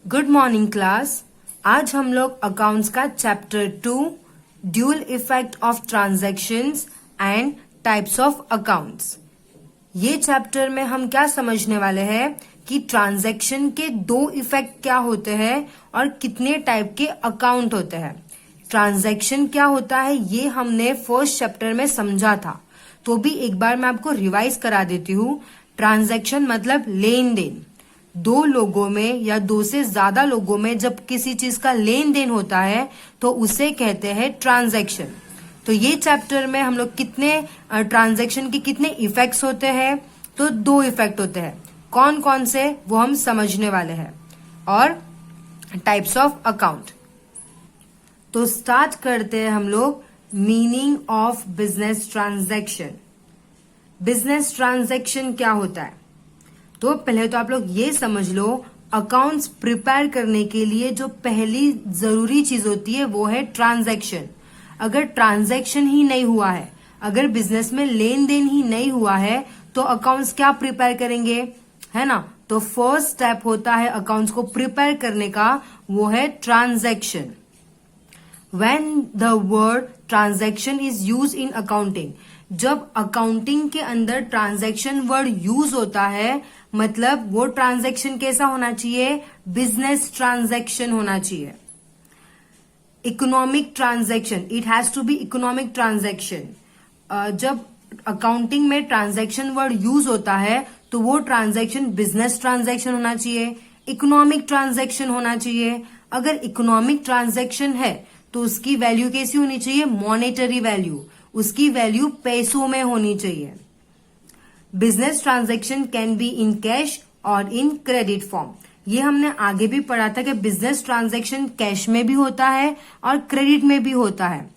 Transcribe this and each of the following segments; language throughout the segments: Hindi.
Good morning class. आज हम लोग अकाउंट्स का chapter 2 dual effect of transactions and types of accounts, ये चैप्टर में हम क्या समझने वाले हैं कि ट्रांजैक्शन के दो इफेक्ट क्या होते हैं और कितने टाइप के अकाउंट होते हैं। ट्रांजैक्शन क्या होता है ये हमने फर्स्ट चैप्टर में समझा था, तो भी एक बार मैं आपको रिवाइज करा देती हूँ। ट्रांजैक्शन मतलब लेन देन, दो लोगों में या दो से ज्यादा लोगों में जब किसी चीज का लेन देन होता है तो उसे कहते हैं ट्रांजैक्शन। तो ये चैप्टर में हम लोग कितने ट्रांजैक्शन के कितने इफेक्ट्स होते हैं, तो दो इफेक्ट होते हैं। कौन कौन से वो हम समझने वाले हैं, और टाइप्स ऑफ अकाउंट। तो स्टार्ट करते हैं हम लोग meaning of business transaction. Business transaction क्या होता है, तो पहले तो आप लोग ये समझ लो, अकाउंट्स प्रिपेयर करने के लिए जो पहली जरूरी चीज होती है वो है ट्रांजैक्शन। अगर ट्रांजैक्शन ही नहीं हुआ है, अगर बिजनेस में लेन देन ही नहीं हुआ है, तो अकाउंट्स क्या प्रिपेयर करेंगे, है ना। तो फर्स्ट स्टेप होता है अकाउंट्स को प्रिपेयर करने का, वो है transaction. When the word transaction is used in accounting, जब अकाउंटिंग के अंदर ट्रांजैक्शन वर्ड यूज होता है, मतलब वो ट्रांजैक्शन कैसा होना चाहिए, बिजनेस ट्रांजैक्शन होना चाहिए। Economic transaction, it has to be economic transaction. जब अकाउंटिंग में ट्रांजैक्शन वर्ड यूज होता है तो वो ट्रांजैक्शन बिजनेस ट्रांजैक्शन होना चाहिए, इकोनॉमिक ट्रांजैक्शन होना चाहिए। अगर इकोनॉमिक ट्रांजैक्शन है तो उसकी वैल्यू कैसी होनी चाहिए, मॉनेटरी वैल्यू, उसकी वैल्यू पैसों में होनी चाहिए। Business transaction can be in cash और इन क्रेडिट फॉर्म। ये हमने आगे भी पढ़ा था कि बिजनेस ट्रांजैक्शन कैश में भी होता है और क्रेडिट में भी होता है।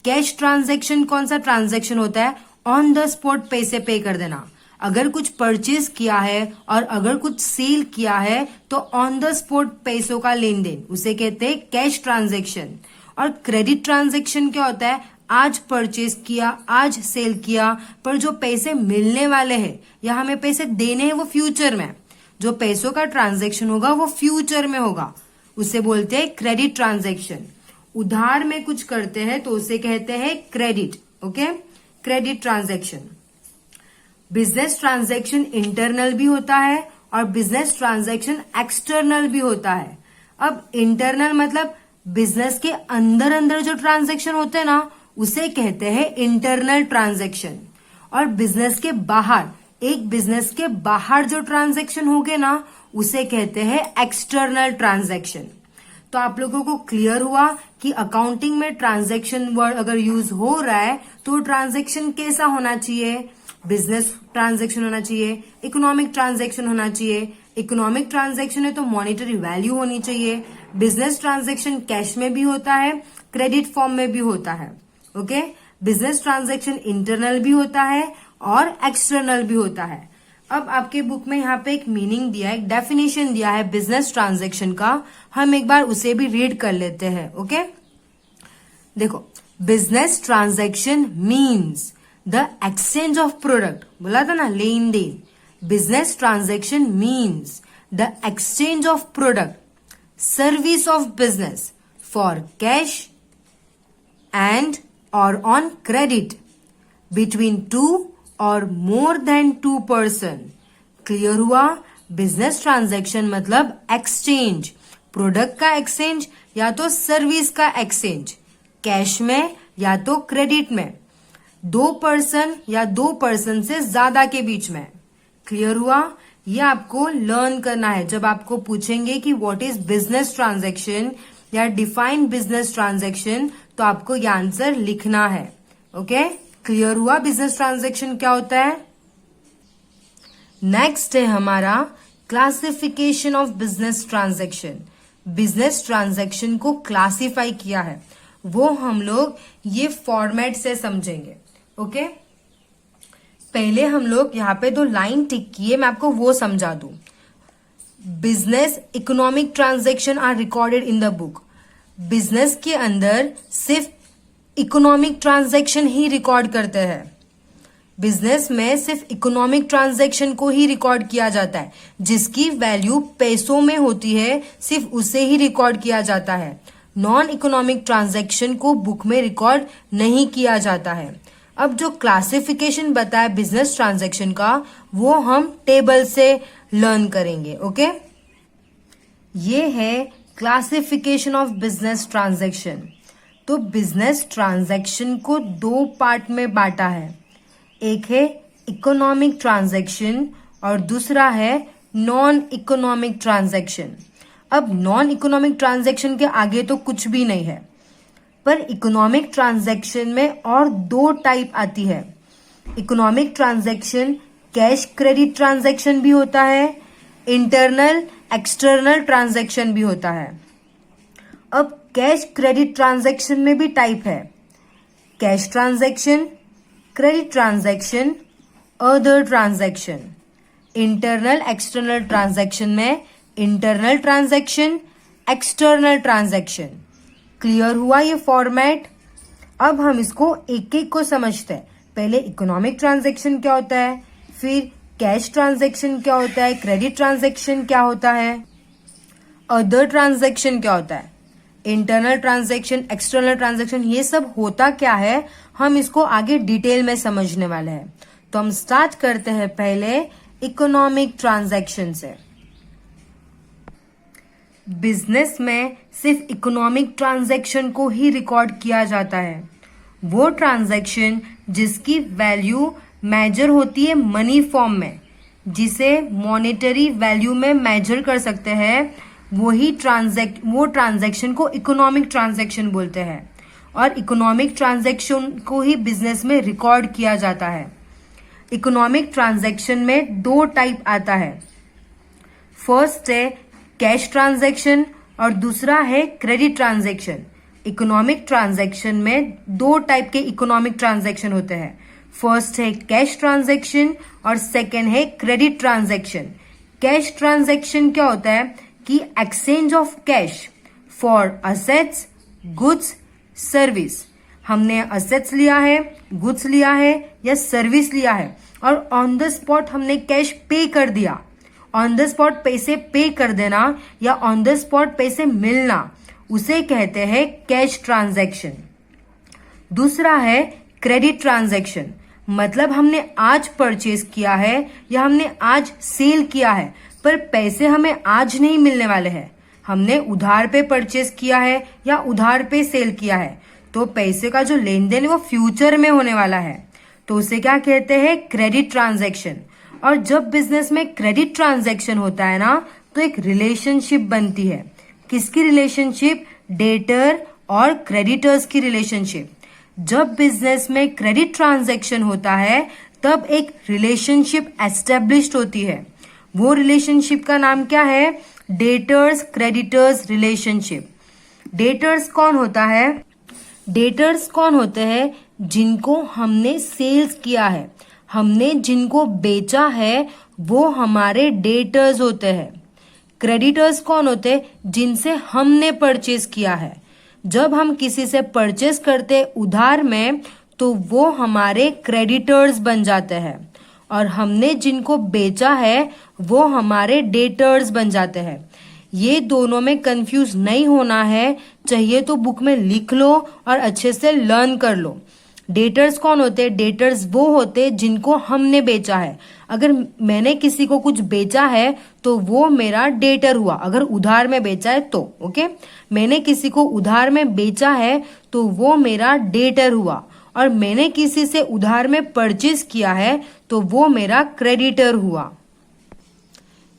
कैश ट्रांजैक्शन कौन सा ट्रांजैक्शन होता है, ऑन द स्पॉट पैसे पे कर देना। अगर कुछ परचेज किया है और अगर कुछ सेल किया है तो ऑन द स्पॉट पैसों का लेन देन, उसे कहते हैं कैश ट्रांजैक्शन। और क्रेडिट ट्रांजैक्शन क्या होता है, आज परचेज किया, आज सेल किया, पर जो पैसे मिलने वाले हैं या हमें पैसे देने हैं वो फ्यूचर में, जो पैसों का ट्रांजैक्शन होगा वो फ्यूचर में होगा, उसे बोलते हैं क्रेडिट ट्रांजैक्शन। उधार में कुछ करते हैं तो उसे कहते हैं credit, okay, credit transaction. Business transaction internal भी होता है और बिजनेस ट्रांजैक्शन एक्सटर्नल भी होता है। अब इंटरनल मतलब बिजनेस के अंदर अंदर जो ट्रांजैक्शन होते हैं ना, उसे कहते हैं इंटरनल ट्रांजैक्शन। और बिजनेस के बाहर, एक बिजनेस के बाहर जो ट्रांजैक्शन होंगे ना, उसे कहते हैं एक्सटर्नल ट्रांजैक्शन। तो आप लोगों को क्लियर हुआ कि अकाउंटिंग में ट्रांजैक्शन वर्ड अगर यूज हो रहा है तो ट्रांजैक्शन कैसा होना चाहिए, बिजनेस ट्रांजैक्शन होना चाहिए, इकोनॉमिक ट्रांजैक्शन होना चाहिए। इकोनॉमिक ट्रांजैक्शन है तो मॉनेटरी वैल्यू होनी चाहिए। बिजनेस ट्रांजैक्शन कैश में भी होता है, क्रेडिट फॉर्म में भी होता है, ओके। बिजनेस ट्रांजैक्शन इंटरनल भी होता है और एक्सटर्नल भी होता है। अब आपके बुक में यहाँ पे एक मीनिंग दिया है, एक डेफिनेशन दिया है बिजनेस ट्रांजैक्शन का, हम एक बार उसे भी रीड कर लेते हैं, ओके। देखो, business transaction means the exchange of product, बोला था ना, लेन देन। Business transaction means the exchange of product, service of business for cash and or on credit between two or more than two person. Clear हुआ, बिजनेस ट्रांजैक्शन मतलब एक्सचेंज, प्रोडक्ट का एक्सचेंज या तो सर्विस का एक्सचेंज, कैश में या तो क्रेडिट में, दो पर्सन या दो पर्सन से ज्यादा के बीच में। क्लियर हुआ, ये आपको लर्न करना है। जब आपको पूछेंगे कि व्हाट इज बिजनेस ट्रांजैक्शन या डिफाइन बिजनेस ट्रांजैक्शन, तो आपको ये आंसर लिखना है, ओके। क्लियर हुआ बिजनेस ट्रांजैक्शन क्या होता है। नेक्स्ट है हमारा classification of business transaction. Business transaction को क्लासिफाई किया है, वो हम लोग ये फॉर्मेट से समझेंगे, ओके। पहले हम लोग यहाँ पे दो लाइन टिक किए, मैं आपको वो समझा दूं। Business economic transaction are recorded in the book. Business के अंदर सिर्फ इकोनॉमिक ट्रांजैक्शन ही रिकॉर्ड करते हैं। बिजनेस में सिर्फ इकोनॉमिक ट्रांजैक्शन को ही रिकॉर्ड किया जाता है, जिसकी वैल्यू पैसों में होती है सिर्फ उसे ही रिकॉर्ड किया जाता है। नॉन इकोनॉमिक ट्रांजैक्शन को बुक में रिकॉर्ड नहीं किया जाता है। अब जो क्लासिफिकेशन बताया बिजनेस ट्रांजैक्शन का, वो हम टेबल से लर्न करेंगे। ओके, ये है क्लासिफिकेशन ऑफ बिजनेस ट्रांजैक्शन। तो बिजनेस ट्रांजैक्शन को दो पार्ट में बांटा है, एक है इकोनॉमिक ट्रांजैक्शन और दूसरा है नॉन इकोनॉमिक ट्रांजैक्शन। अब नॉन इकोनॉमिक ट्रांजैक्शन के आगे तो कुछ भी नहीं है, पर इकोनॉमिक ट्रांजैक्शन में और दो टाइप आती है। Economic transaction cash credit transaction भी होता है, इंटरनल एक्सटर्नल ट्रांजैक्शन भी होता है। अब कैश क्रेडिट ट्रांजैक्शन में भी टाइप है, cash transaction, credit transaction, other transaction. Internal external transaction में internal transaction, external transaction. Clear हुआ ये फॉर्मेट? अब हम इसको एक एक को समझते हैं। पहले इकोनॉमिक ट्रांजैक्शन क्या होता है, फिर कैश ट्रांजैक्शन क्या होता है, क्रेडिट ट्रांजैक्शन क्या होता है, अदर ट्रांजैक्शन क्या होता है, इंटरनल ट्रांजैक्शन, एक्सटर्नल ट्रांजैक्शन, ये सब होता क्या है, हम इसको आगे डिटेल में समझने वाले हैं। तो हम स्टार्ट करते हैं पहले इकोनॉमिक ट्रांजैक्शन से। बिजनेस में सिर्फ इकोनॉमिक ट्रांजैक्शन को ही रिकॉर्ड किया जाता है, वो ट्रांजैक्शन जिसकी वैल्यू मेजर होती है मनी फॉर्म में, जिसे मॉनेटरी वैल्यू में मेजर कर सकते हैं, वो ट्रांजैक्शन को इकोनॉमिक ट्रांजैक्शन बोलते हैं। और इकोनॉमिक ट्रांजैक्शन को ही बिजनेस में रिकॉर्ड किया जाता है। इकोनॉमिक ट्रांजैक्शन में दो टाइप आता है, फर्स्ट है कैश ट्रांजैक्शन और दूसरा है क्रेडिट ट्रांजैक्शन। इकोनॉमिक ट्रांजैक्शन में दो टाइप के इकोनॉमिक ट्रांजैक्शन होते हैं, फर्स्ट है कैश ट्रांजैक्शन और सेकेंड है क्रेडिट ट्रांजैक्शन। कैश ट्रांजैक्शन क्या होता है कि exchange of cash for assets, goods, service. हमने असेट्स लिया है, गुड्स लिया है या सर्विस लिया है और ऑन द स्पॉट हमने कैश पे कर दिया। ऑन द स्पॉट पैसे पे कर देना या ऑन द स्पॉट पैसे मिलना, उसे कहते हैं कैश ट्रांजैक्शन। दूसरा है क्रेडिट ट्रांजैक्शन, मतलब हमने आज परचेज किया है या हमने आज सेल किया है, पर पैसे हमें आज नहीं मिलने वाले हैं। हमने उधार पे परचेज किया है या उधार पे सेल किया है, तो पैसे का जो लेन देन है वो फ्यूचर में होने वाला है, तो उसे क्या कहते हैं, क्रेडिट ट्रांजैक्शन। और जब बिजनेस में क्रेडिट ट्रांजैक्शन होता है ना, तो एक रिलेशनशिप बनती है। किसकी रिलेशनशिप? डेटर और क्रेडिटर्स की रिलेशनशिप। जब बिजनेस में क्रेडिट ट्रांजैक्शन होता है तब एक रिलेशनशिप एस्टेब्लिश्ड होती है। वो रिलेशनशिप का नाम क्या है? Debtors creditors relationship. डेटर्स कौन होता है? डेटर्स कौन होते हैं? जिनको हमने सेल्स किया है, हमने जिनको बेचा है, वो हमारे डेटर्स होते हैं। क्रेडिटर्स कौन होते हैं? जिनसे हमने परचेज किया है। जब हम किसी से परचेज करते उधार में, तो वो हमारे क्रेडिटर्स बन जाते हैं, और हमने जिनको बेचा है वो हमारे डेटर्स बन जाते हैं। ये दोनों में कंफ्यूज नहीं होना है, चाहिए तो बुक में लिख लो और अच्छे से लर्न कर लो। डेटर्स कौन होते हैं? डेटर्स वो होते हैं जिनको हमने बेचा है। अगर मैंने किसी को कुछ बेचा है तो वो मेरा डेटर हुआ, अगर उधार में बेचा है तो। ओके, मैंने किसी को उधार में बेचा है तो वो मेरा डेटर हुआ, और मैंने किसी से उधार में परचेज किया है तो वो मेरा क्रेडिटर हुआ।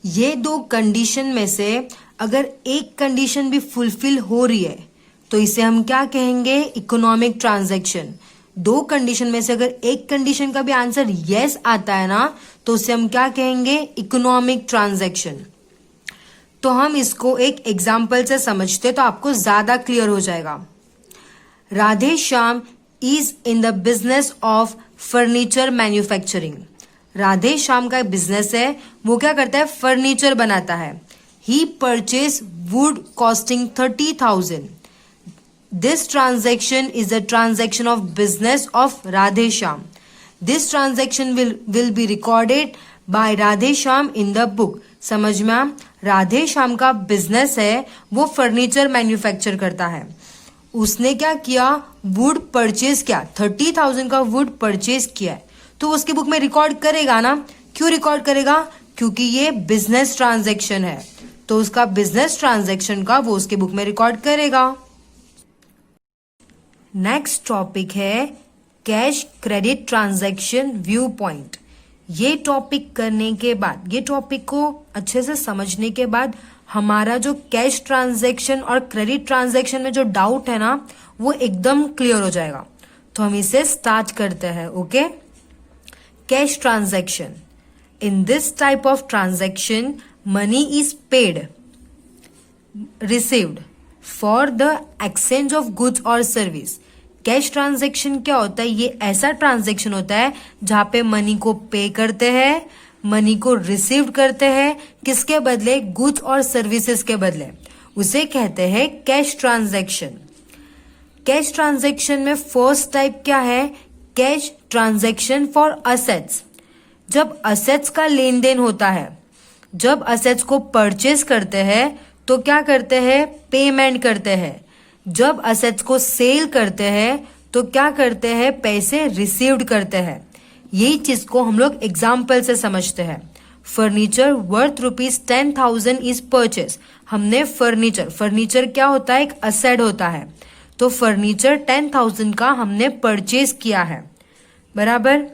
ये दो कंडीशन में से अगर एक कंडीशन भी फुलफिल हो रही है तो इसे हम क्या कहेंगे? Economic transaction. दो कंडीशन में से अगर एक कंडीशन का भी आंसर यस आता है ना, तो उसे हम क्या कहेंगे? Economic transaction. तो हम इसको एक एग्जाम्पल से समझते तो आपको ज्यादा क्लियर हो जाएगा। Radhe Shyam is in the business of furniture manufacturing. Radhe Shyam का बिजनेस है, वो क्या करता है? फर्नीचर बनाता है। He purchase wood costing 30,000। This transaction is a transaction of business of Radhe Shyam. This transaction will be recorded by Radhe Shyam in the book. समझ में आ? राधे श्याम का बिजनेस है, वो फर्नीचर मैन्युफैक्चर करता है। उसने क्या किया, वुड परचेज किया, 30,000 का वुड परचेज किया है, तो उसकी बुक में रिकॉर्ड करेगा ना। क्यों रिकॉर्ड करेगा? क्योंकि ये बिजनेस ट्रांजैक्शन है, तो उसका बिजनेस ट्रांजैक्शन का वो उसके बुक में रिकॉर्ड करेगा। नेक्स्ट टॉपिक है cash credit transaction view point. ये टॉपिक करने के बाद, ये टॉपिक को अच्छे से समझने के बाद हमारा जो कैश ट्रांजैक्शन और क्रेडिट ट्रांजैक्शन में जो डाउट है ना, वो एकदम क्लियर हो जाएगा। तो हम इसे स्टार्ट करते हैं। Okay, cash transaction. In this type of transaction money is paid, received for the exchange of goods और सर्विस। कैश ट्रांजैक्शन क्या होता है? ये ऐसा ट्रांजैक्शन होता है जहां पे मनी को पे करते हैं, मनी को रिसीव करते हैं, किसके बदले? गुड्स और सर्विसेज के बदले। उसे कहते हैं कैश ट्रांजैक्शन। कैश ट्रांजैक्शन में फर्स्ट टाइप क्या है? Cash transaction for assets. जब असेट्स का लेन देन होता है, जब असेट्स को परचेज करते हैं तो क्या करते हैं? पेमेंट करते हैं। जब असेट्स को सेल करते हैं तो क्या करते हैं? पैसे रिसीव्ड करते हैं। यही चीज को हम लोग एग्जाम्पल से समझते हैं। Furniture worth ₹10,000 is purchase. हमने फर्नीचर क्या होता है? एक असेट होता है। तो फर्नीचर 10,000 का हमने परचेज किया है, बराबर।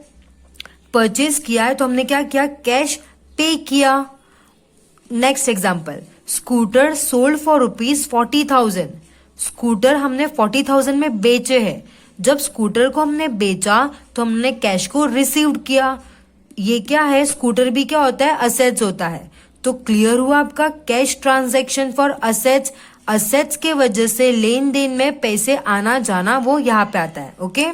परचेज किया है तो हमने क्या किया? कैश पे किया। Next example, scooter sold for ₹40,000। Scooter हमने 40,000 में बेचे हैं। जब स्कूटर को हमने बेचा तो हमने कैश को रिसीव किया। ये क्या है? स्कूटर भी क्या होता है? असेट्स होता है। तो क्लियर हुआ आपका cash transaction for assets. Assets के वजह से लेन देन में पैसे आना जाना वो यहाँ पे आता है। ओके,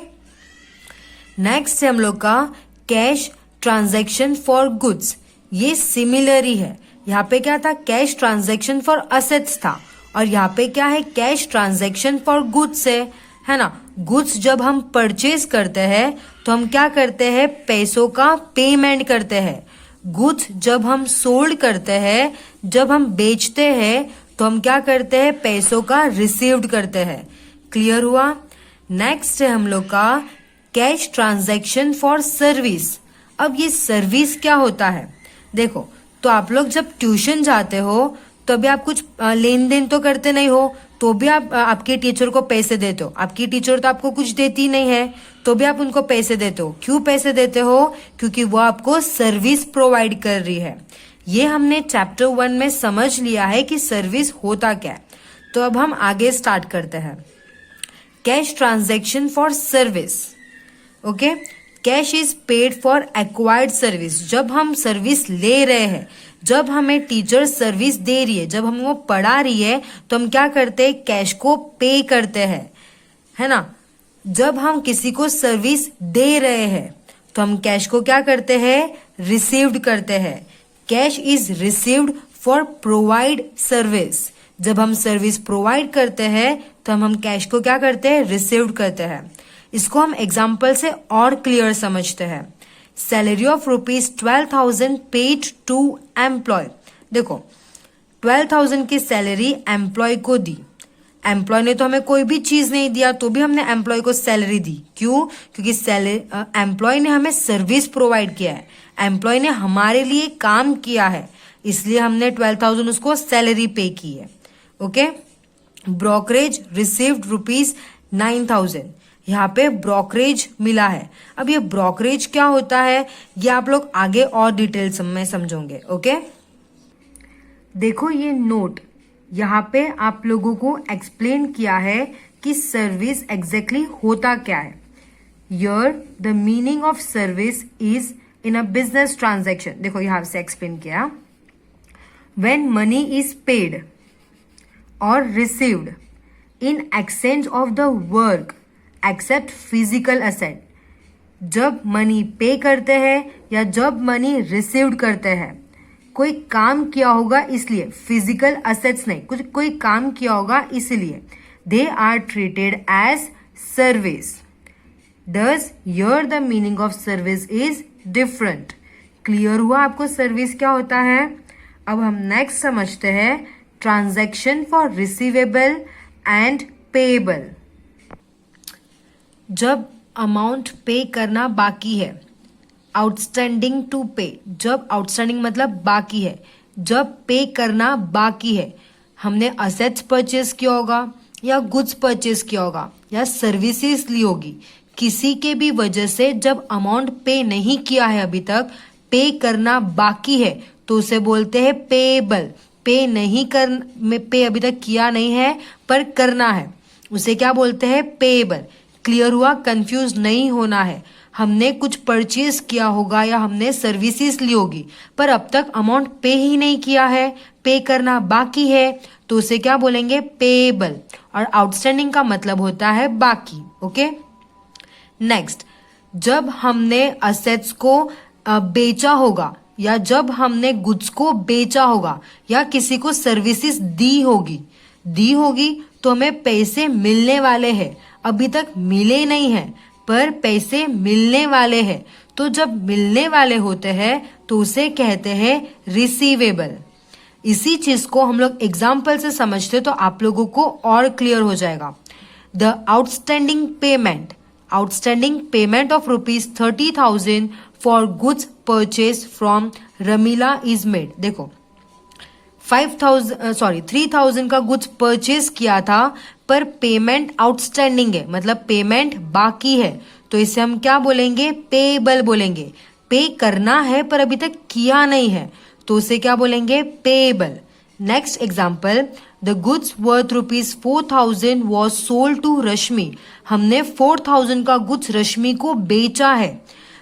नेक्स्ट है हम लोग का कैश ट्रांजैक्शन फॉर गुड्स। ये सिमिलर ही है। यहाँ पे क्या था? कैश ट्रांजैक्शन फॉर असेट्स था, और यहाँ पे क्या है? कैश ट्रांजैक्शन फॉर गुड्स है ना। गुड्स जब हम परचेज करते हैं तो हम क्या करते हैं? पैसों का पेमेंट करते हैं। गुड्स जब हम सोल्ड करते हैं, जब हम बेचते हैं तो हम क्या करते हैं? पैसों का रिसीव्ड करते हैं। क्लियर हुआ? नेक्स्ट है हम लोग का कैश ट्रांजैक्शन फॉर सर्विस। अब ये सर्विस क्या होता है? देखो, तो आप लोग जब ट्यूशन जाते हो तो अभी आप कुछ लेन देन तो करते नहीं हो, तो भी आप आपके टीचर को पैसे देते हो। आपकी टीचर तो आपको कुछ देती नहीं है, तो भी आप उनको पैसे देते हो। क्यों पैसे देते हो? क्योंकि वो आपको सर्विस प्रोवाइड कर रही है। ये हमने चैप्टर 1 में समझ लिया है कि सर्विस होता क्या है। तो अब हम आगे स्टार्ट करते हैं। Cash transaction for service. Okay, cash is paid for acquired service. जब हम सर्विस ले रहे हैं, जब हमें टीचर सर्विस दे रही है, जब हम वो पढ़ा रही है, तो हम क्या करते हैं? कैश को पे करते हैं, है ना। जब हम किसी को सर्विस दे रहे हैं तो हम कैश को क्या करते हैं? रिसीव्ड करते हैं। Cash is received for provide service. जब हम सर्विस प्रोवाइड करते हैं तो हम कैश को क्या करते हैं? रिसीव्ड करते हैं। इसको हम एग्जाम्पल से और क्लियर समझते हैं। Salary of ₹12,000 paid to employ. देखो, 12,000 की सैलरी एम्प्लॉय को दी। एम्प्लॉय ने तो हमें कोई भी चीज नहीं दिया, तो भी हमने एम्प्लॉय को सैलरी दी। क्यों? क्योंकि एम्प्लॉय ने हमें सर्विस प्रोवाइड किया है, एम्प्लॉय ने हमारे लिए काम किया है, इसलिए हमने 12,000 उसको सैलरी पे की है। Okay, brokerage received ₹9,000। यहाँ पे ब्रोकरेज मिला है। अब ये ब्रोकरेज क्या होता है, ये आप लोग आगे और डिटेल्स में समझोगे। ओके, देखो ये नोट, यहाँ पे आप लोगों को एक्सप्लेन किया है कि सर्विस एग्जैक्टली होता क्या है। Here the meaning of service is in a business transaction. देखो यहाँ से एक्सप्लेन किया, व्हेन मनी इज पेड और received in exchange of the work except physical asset. जब मनी पे करते हैं या जब मनी रिसीव्ड करते हैं, कोई काम किया होगा इसलिए, फिजिकल असेट्स नहीं, कुछ कोई काम किया होगा इसलिए, they are treated as service. Thus, here the meaning of service is different. Clear हुआ आपको सर्विस क्या होता है? अब हम नेक्स्ट समझते हैं transaction for receivable and payable. जब अमाउंट पे करना बाकी है, आउटस्टैंडिंग टू पे, जब आउटस्टैंडिंग मतलब बाकी है, जब पे करना बाकी है, हमने असेट्स परचेस किया होगा या गुड्स परचेस किया होगा या सर्विसेज ली होगी, किसी के भी वजह से जब अमाउंट पे नहीं किया है अभी तक, पे करना बाकी है, तो उसे बोलते हैं पेएबल। पे अभी तक किया नहीं है पर करना है, उसे क्या बोलते हैं? पेएबल। क्लियर हुआ? कंफ्यूज नहीं होना है। हमने कुछ परचेज किया होगा या हमने सर्विसेज ली होगी पर अब तक अमाउंट पे ही नहीं किया है, पे करना बाकी है, तो उसे क्या बोलेंगे? पेएबल। और आउटस्टैंडिंग का मतलब होता है बाकी। ओके, नेक्स्ट, जब हमने असेट्स को बेचा होगा या जब हमने गुड्स को बेचा होगा या किसी को सर्विसेज दी होगी तो हमें पैसे मिलने वाले हैं, अभी तक मिले नहीं हैं पर पैसे मिलने वाले हैं, तो जब मिलने वाले होते हैं तो उसे कहते हैं रिसीवेबल। इसी चीज को हम लोग एग्जाम्पल से समझते तो आप लोगों को और क्लियर हो जाएगा। The outstanding payment of ₹30,000 for goods purchase from Ramila is made. देखो 3,000 का गुड्स परचेज किया था पर पेमेंट आउटस्टैंडिंग है, मतलब पेमेंट बाकी है, तो इसे हम क्या बोलेंगे? पेएबल बोलेंगे। पे करना है पर अभी तक किया नहीं है, तो उसे क्या बोलेंगे? Payable. Next example, the goods worth ₹4,000 was sold to Rashmi. हमने 4,000 का गुड्स रश्मि को बेचा है।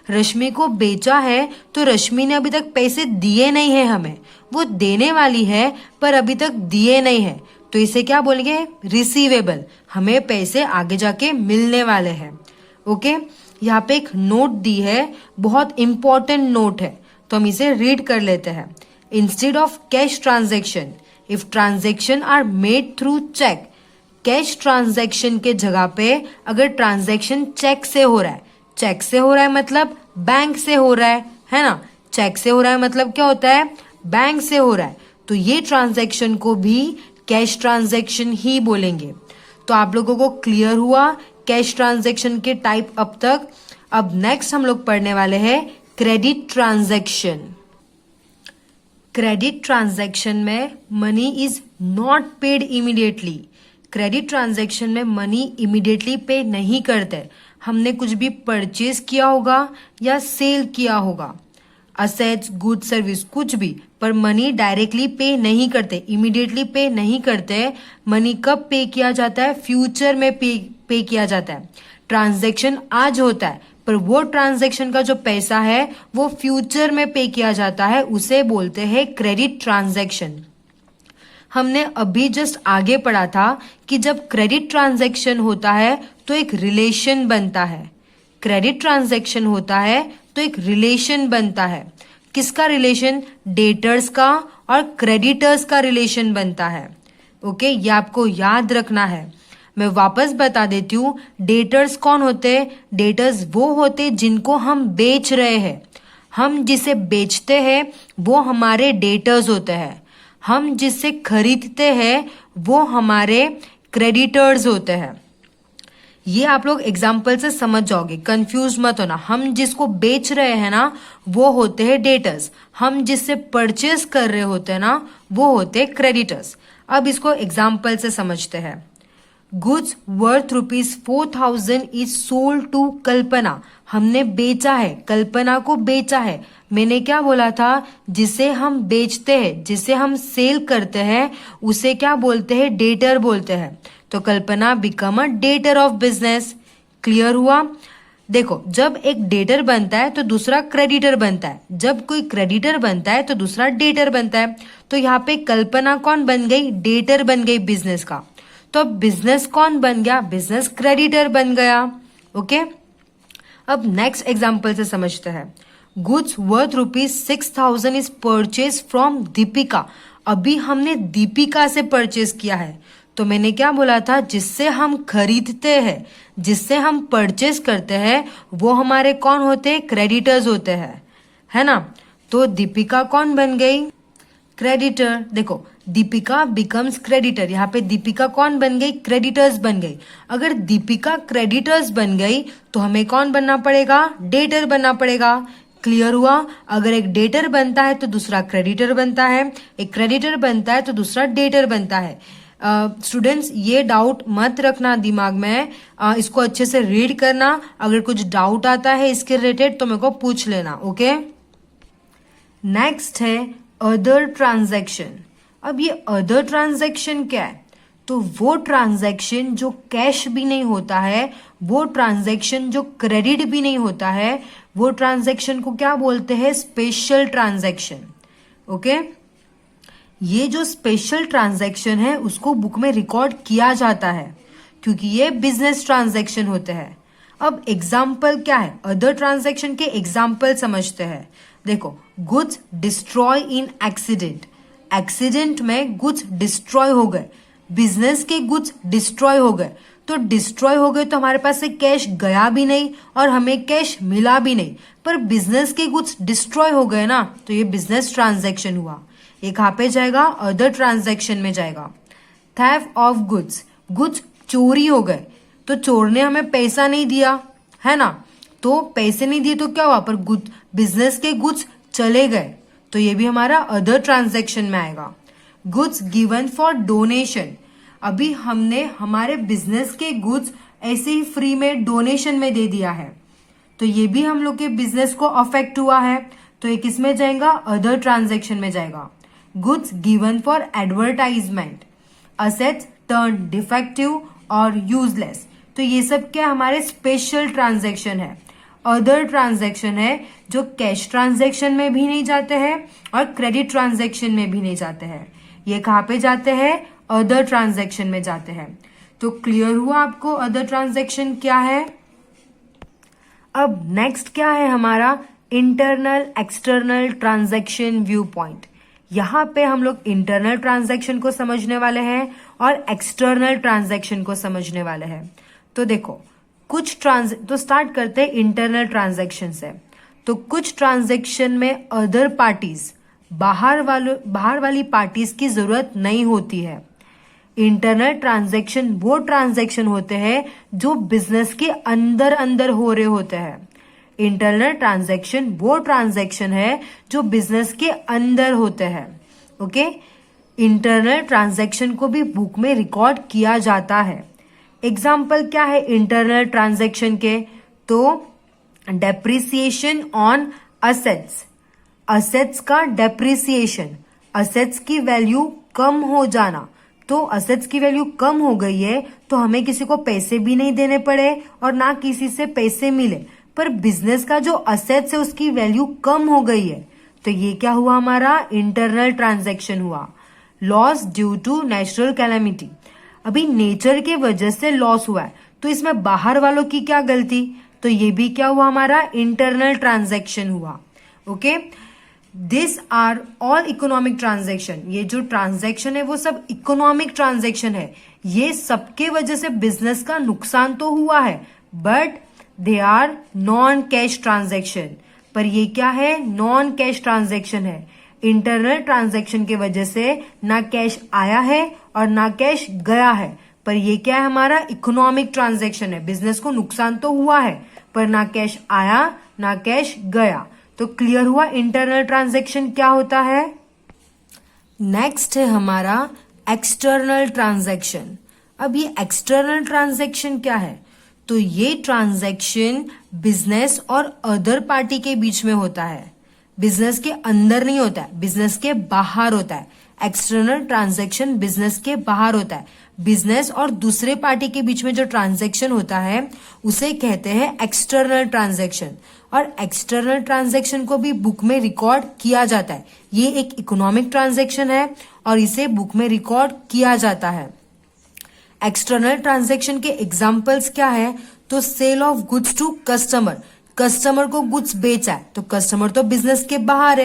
रश्मि को बेचा है तो रश्मि ने अभी तक पैसे दिए नहीं है हमें, वो देने वाली है पर अभी तक दिए नहीं है, तो इसे क्या बोलेंगे? रिसीवेबल। हमें पैसे आगे जाके मिलने वाले हैं। ओके, यहाँ पे एक नोट दी है, बहुत इंपॉर्टेंट नोट है, तो हम इसे रीड कर लेते हैं। Instead of cash transaction, if transaction are made through cheque, cash transaction के जगह पे अगर ट्रांजेक्शन चेक से हो रहा है, चेक से हो रहा है मतलब बैंक से हो रहा है ना? चेक से हो रहा है मतलब क्या होता है? बैंक से हो रहा है, तो ये ट्रांजैक्शन को भी कैश ट्रांजैक्शन ही बोलेंगे। तो आप लोगों को क्लियर हुआ कैश ट्रांजैक्शन के टाइप अब तक। अब नेक्स्ट हम लोग पढ़ने वाले हैं क्रेडिट ट्रांजैक्शन। क्रेडिट ट्रांजैक्शन में money is not paid immediately. Credit transaction में मनी इमीडिएटली पे नहीं करते। हमने कुछ भी परचेज किया होगा या सेल किया होगा, असेट्स, गुड, सर्विस, कुछ भी, पर मनी डायरेक्टली पे नहीं करते, इमीडिएटली पे नहीं करते। मनी कब पे किया जाता है? फ्यूचर में पे किया जाता है। ट्रांजैक्शन आज होता है पर वो ट्रांजैक्शन का जो पैसा है वो फ्यूचर में पे किया जाता है, उसे बोलते हैं क्रेडिट ट्रांजैक्शन। हमने अभी जस्ट आगे पढ़ा था कि जब क्रेडिट ट्रांजैक्शन होता है तो एक रिलेशन बनता है। क्रेडिट ट्रांजैक्शन होता है तो एक रिलेशन बनता है। किसका रिलेशन? डेटर्स का और क्रेडिटर्स का रिलेशन बनता है। ओके, ये आपको याद रखना है। मैं वापस बता देती हूँ, डेटर्स कौन होते हैं? डेटर्स वो होते जिनको हम बेच रहे हैं। हम जिसे बेचते हैं वो हमारे डेटर्स होते हैं। हम जिससे खरीदते हैं वो हमारे क्रेडिटर्स होते हैं। ये आप लोग एग्जाम्पल से समझ जाओगे, कंफ्यूज मत होना। हम जिसको बेच रहे हैं ना वो होते हैं डेटर्स, हम जिससे परचेज कर रहे होते हैं ना वो होते हैं क्रेडिटर्स। अब इसको एग्जाम्पल से समझते हैं। Goods worth ₹4,000 is sold to Kalpana. हमने बेचा है, कल्पना को बेचा है। मैंने क्या बोला था? जिसे हम बेचते हैं, जिसे हम सेल करते हैं, उसे क्या बोलते हैं? डेटर बोलते हैं। तो Kalpana become a debtor of business. Clear हुआ? देखो, जब एक डेटर बनता है तो दूसरा क्रेडिटर बनता है, जब कोई क्रेडिटर बनता है तो दूसरा डेटर बनता है। तो यहाँ पे कल्पना कौन बन गई? डेटर बन गई बिजनेस का। तो अब बिजनेस कौन बन गया? बिजनेस क्रेडिटर बन गया। ओके, अब नेक्स्ट एग्जांपल से समझते हैं। Goods worth ₹6,000 is purchase from Deepika. अभी हमने दीपिका से परचेज किया है, तो मैंने क्या बोला था, जिससे हम खरीदते हैं, जिससे हम परचेस करते हैं, वो हमारे कौन होते हैं, क्रेडिटर्स होते हैं, है ना। तो दीपिका कौन बन गई, क्रेडिटर। देखो दीपिका बिकम्स क्रेडिटर, यहाँ पे दीपिका कौन बन गई, क्रेडिटर्स बन गई। अगर दीपिका क्रेडिटर्स बन गई तो हमें कौन बनना पड़ेगा, डेटर बनना पड़ेगा। क्लियर हुआ। अगर एक डेटर बनता है तो दूसरा क्रेडिटर बनता है, एक क्रेडिटर बनता है तो दूसरा डेटर बनता है। स्टूडेंट्स ये डाउट मत रखना दिमाग में, इसको अच्छे से रीड करना। अगर कुछ डाउट आता है इसके रिलेटेड तो मेरे को पूछ लेना, ओके। नेक्स्ट है अदर ट्रांजैक्शन। अब ये अदर ट्रांजैक्शन क्या है, तो वो ट्रांजैक्शन जो कैश भी नहीं होता है, वो ट्रांजैक्शन जो क्रेडिट भी नहीं होता है, वो ट्रांजैक्शन को क्या बोलते हैं, स्पेशल ट्रांजैक्शन, ओके। ये जो स्पेशल ट्रांजैक्शन है उसको बुक में रिकॉर्ड किया जाता है क्योंकि ये बिजनेस ट्रांजैक्शन होते हैं। अब एग्जाम्पल क्या है, अदर ट्रांजैक्शन के एग्जाम्पल समझते हैं। देखो goods destroy in accident, accident में गुड्स डिस्ट्रॉय हो गए, बिजनेस के गुड्स डिस्ट्रॉय हो गए। तो डिस्ट्रॉय हो गए तो हमारे पास से कैश गया भी नहीं और हमें कैश मिला भी नहीं, पर बिजनेस के गुड्स डिस्ट्रॉय हो गए ना, तो ये बिजनेस ट्रांजैक्शन हुआ। ये कहाँ पे जाएगा, अदर ट्रांजैक्शन में जाएगा। थेफ्ट ऑफ गुड्स, गुड्स चोरी हो गए, तो चोर ने हमें पैसा नहीं दिया, है ना, तो पैसे नहीं दिए तो क्या हुआ, पर गुड बिजनेस के गुड्स चले गए, तो ये भी हमारा अदर ट्रांजैक्शन में आएगा। गुड्स गिवन फॉर डोनेशन, अभी हमने हमारे बिजनेस के गुड्स ऐसे ही फ्री में डोनेशन में दे दिया है, तो ये भी हम लोग के बिजनेस को अफेक्ट हुआ है, तो ये किस में जाएगा, अदर ट्रांजैक्शन में जाएगा। Goods given for advertisement, assets turn defective और यूजलेस, तो ये सब क्या हमारे स्पेशल ट्रांजैक्शन है, अदर ट्रांजैक्शन है, जो कैश ट्रांजैक्शन में भी नहीं जाते हैं और क्रेडिट ट्रांजैक्शन में भी नहीं जाते हैं। ये कहाँ पे जाते हैं, अदर ट्रांजैक्शन में जाते हैं। तो क्लियर हुआ आपको अदर ट्रांजैक्शन क्या है। अब नेक्स्ट क्या है हमारा, internal external transaction view point. यहाँ पे हम लोग इंटरनल ट्रांजैक्शन को समझने वाले हैं और एक्सटर्नल ट्रांजैक्शन को समझने वाले हैं। तो देखो तो स्टार्ट करते हैं इंटरनल ट्रांजैक्शन से। तो कुछ ट्रांजैक्शन में अदर पार्टीज, बाहर वाली पार्टीज की जरूरत नहीं होती है। इंटरनल ट्रांजैक्शन वो ट्रांजैक्शन होते हैं जो बिजनेस के अंदर अंदर हो रहे होते हैं। इंटरनल ट्रांजैक्शन वो ट्रांजैक्शन है जो बिजनेस के अंदर होते हैं, ओके। इंटरनल ट्रांजैक्शन को भी बुक में रिकॉर्ड किया जाता है। एग्जाम्पल क्या है इंटरनल ट्रांजैक्शन के, तो डेप्रिसिएशन ऑन असेट्स, असेट्स का डेप्रिसिएशन, असेट्स की वैल्यू कम हो जाना, तो असेट्स की वैल्यू कम हो गई है तो हमें किसी को पैसे भी नहीं देने पड़े और ना किसी से पैसे मिले, पर बिजनेस का जो असेट्स है उसकी वैल्यू कम हो गई है, तो ये क्या हुआ हमारा, इंटरनल ट्रांजैक्शन हुआ। Loss due to natural calamity, अभी नेचर के वजह से लॉस हुआ है, तो इसमें बाहर वालों की क्या गलती, तो ये भी क्या हुआ हमारा, इंटरनल ट्रांजैक्शन हुआ, okay. This are all economic transaction, ये जो ट्रांजैक्शन है वो सब इकोनॉमिक ट्रांजैक्शन है। ये सबके वजह से बिजनेस का नुकसान तो हुआ है, but they are non cash transaction, पर ये क्या है, नॉन कैश ट्रांजैक्शन है। इंटरनल ट्रांजैक्शन की वजह से ना कैश आया है और ना कैश गया है, पर ये क्या है हमारा, इकोनॉमिक ट्रांजैक्शन है। बिजनेस को नुकसान तो हुआ है पर ना कैश आया ना कैश गया, तो क्लियर हुआ इंटरनल ट्रांजैक्शन क्या होता है। नेक्स्ट है हमारा एक्सटर्नल ट्रांजैक्शन। अब ये एक्सटर्नल ट्रांजैक्शन क्या है, तो ये ट्रांजैक्शन बिजनेस और अदर पार्टी के बीच में होता है, बिजनेस के अंदर नहीं होता है, बिजनेस के बाहर होता है। एक्सटर्नल ट्रांजैक्शन बिजनेस के बाहर होता है। बिजनेस और दूसरे पार्टी के बीच में जो ट्रांजैक्शन होता है उसे कहते हैं एक्सटर्नल ट्रांजैक्शन, और एक्सटर्नल ट्रांजैक्शन को भी बुक में रिकॉर्ड किया जाता है। ये एक इकोनॉमिक ट्रांजैक्शन है और इसे बुक में रिकॉर्ड किया जाता है। एक्सटर्नल ट्रांजैक्शन के एग्जाम्पल्स क्या है, तो sale of goods to customer, customer को गुड्स बेचा है तो कस्टमर तो बिजनेस के बाहर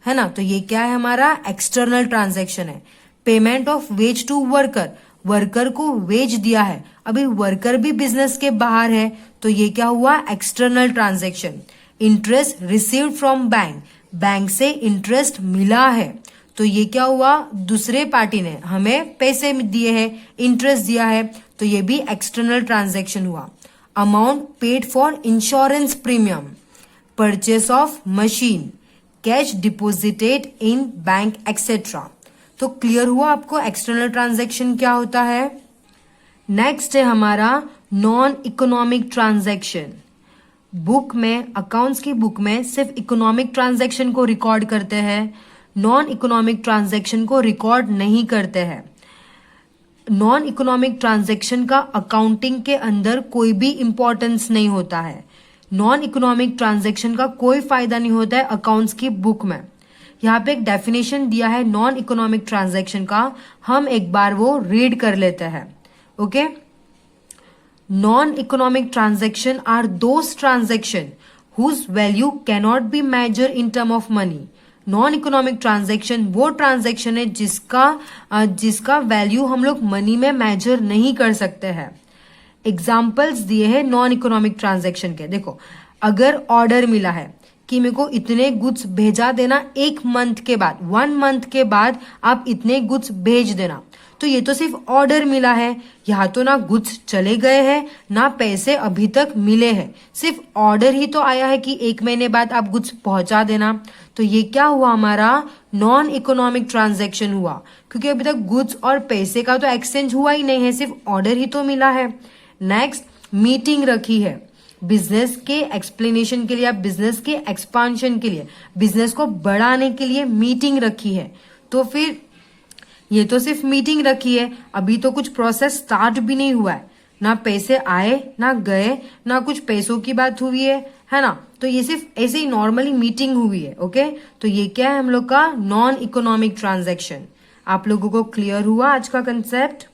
है ना, तो ये क्या है हमारा एक्सटर्नल ट्रांजैक्शन है। Payment of wage to worker, worker को वेज दिया है, अभी वर्कर भी बिजनेस के बाहर है, तो ये क्या हुआ, external transaction. Interest received from bank, bank से इंटरेस्ट मिला है, तो ये क्या हुआ, दूसरे पार्टी ने हमें पैसे दिए हैं, इंटरेस्ट दिया है, तो ये भी एक्सटर्नल ट्रांजैक्शन हुआ। Amount paid for insurance premium, purchase of machine, cash deposited in bank etcetera. तो क्लियर हुआ आपको एक्सटर्नल ट्रांजैक्शन क्या होता है। नेक्स्ट है हमारा नॉन इकोनॉमिक ट्रांजैक्शन। बुक में, अकाउंट्स की बुक में सिर्फ इकोनॉमिक ट्रांजैक्शन को रिकॉर्ड करते हैं, नॉन इकोनॉमिक ट्रांजैक्शन को रिकॉर्ड नहीं करते हैं। नॉन इकोनॉमिक ट्रांजैक्शन का अकाउंटिंग के अंदर कोई भी इंपॉर्टेंस नहीं होता है। नॉन इकोनॉमिक ट्रांजैक्शन का कोई फायदा नहीं होता है अकाउंट्स की बुक में। यहाँ पे एक डेफिनेशन दिया है नॉन इकोनॉमिक ट्रांजैक्शन का, हम एक बार वो रीड कर लेते हैं। Okay, non economic transaction are those transaction whose value cannot be measure in term of money. Non economic transaction वो ट्रांजैक्शन है जिसका वैल्यू हम लोग मनी में मेजर नहीं कर सकते हैं। एग्जाम्पल्स दिए हैं नॉन इकोनॉमिक ट्रांजैक्शन के। देखो, अगर ऑर्डर मिला है कि मेरे को इतने गुड्स भेजा देना 1 मंथ के बाद, 1 मंथ के बाद आप इतने गुड्स भेज देना, तो ये तो सिर्फ ऑर्डर मिला है, यहाँ तो ना गुड्स चले गए हैं ना पैसे अभी तक मिले हैं, सिर्फ ऑर्डर ही तो आया है कि 1 महीने बाद आप गुड्स पहुंचा देना। तो ये क्या हुआ, हमारा नॉन इकोनॉमिक ट्रांजैक्शन हुआ, क्योंकि अभी तक गुड्स और पैसे का तो एक्सचेंज हुआ ही नहीं है, सिर्फ ऑर्डर ही तो मिला है। नेक्स्ट, मीटिंग रखी है बिजनेस के एक्सप्लेनेशन के लिए, या बिजनेस के एक्सपांशन के लिए, बिजनेस को बढ़ाने के लिए मीटिंग रखी है, तो फिर ये तो सिर्फ मीटिंग रखी है, अभी तो कुछ प्रोसेस स्टार्ट भी नहीं हुआ है, ना पैसे आए ना गए, ना कुछ पैसों की बात हुई है ना, तो ये सिर्फ ऐसे ही नॉर्मली मीटिंग हुई है। ओके, तो ये क्या है हम लोग का नॉन इकोनॉमिक ट्रांजैक्शन। आप लोगों को क्लियर हुआ आज का कंसेप्ट।